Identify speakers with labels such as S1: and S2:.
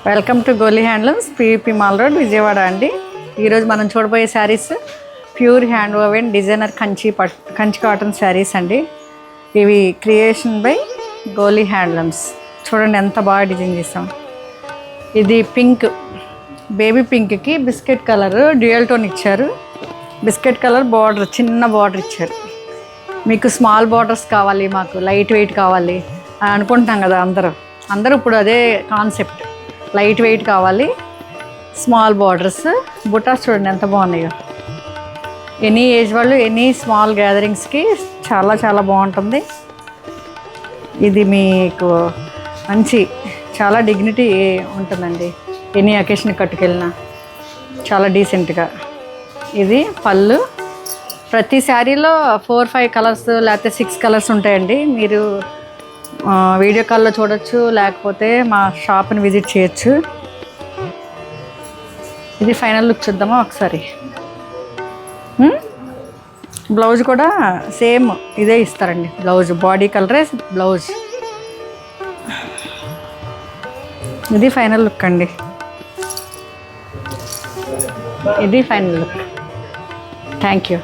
S1: Welcome to Goli handlooms, PVP mall road, Vijayawada అండి. ఈరోజు మనం చూడబోయే saris pure hand woven designer Kanchi cotton saris అండి. ఇవి క్రియేషన్ బై గోలీ హ్యాండ్లూమ్స్. చూడండి ఎంత బాగా డిజైన్ చేస్తాం. ఇది పింక్, బేబీ పింక్కి బిస్కెట్ కలర్ డ్యూయల్ టోన్ ఇచ్చారు. బిస్కెట్ కలర్ బార్డర్, చిన్న బార్డర్ ఇచ్చారు. మీకు స్మాల్ బార్డర్స్ కావాలి, మాకు లైట్ వెయిట్ కావాలి అనుకుంటున్నాం కదా అందరూ ఇప్పుడు అదే కాన్సెప్ట్. లైట్ వెయిట్ కావాలి, స్మాల్ బార్డర్స్. బుటాస్ చూడండి ఎంత బాగున్నాయో. ఎనీ ఏజ్ వాళ్ళు, ఎనీ స్మాల్ గ్యాదరింగ్స్కి చాలా చాలా బాగుంటుంది. ఇది మీకు మంచి చాలా డిగ్నిటీ ఉంటుందండి. ఎనీ అకేషన్ కట్టుకెళ్ళినా చాలా డీసెంట్గా. ఇది పళ్ళు. ప్రతి శారీలో 4-5 కలర్స్ లేకపోతే 6 కలర్స్ ఉంటాయండి. మీరు వీడియో కాల్లో చూడొచ్చు, లేకపోతే మా షాప్ని విజిట్ చేయొచ్చు. ఇది ఫైనల్ లుక్ చూద్దామా ఒకసారి. బ్లౌజ్ కూడా సేమ్ ఇదే ఇస్తారండి. బ్లౌజ్ బాడీ కలరే బ్లౌజ్. ఇది ఫైనల్ లుక్ అండి. ఇది ఫైనల్ లుక్. Thank you.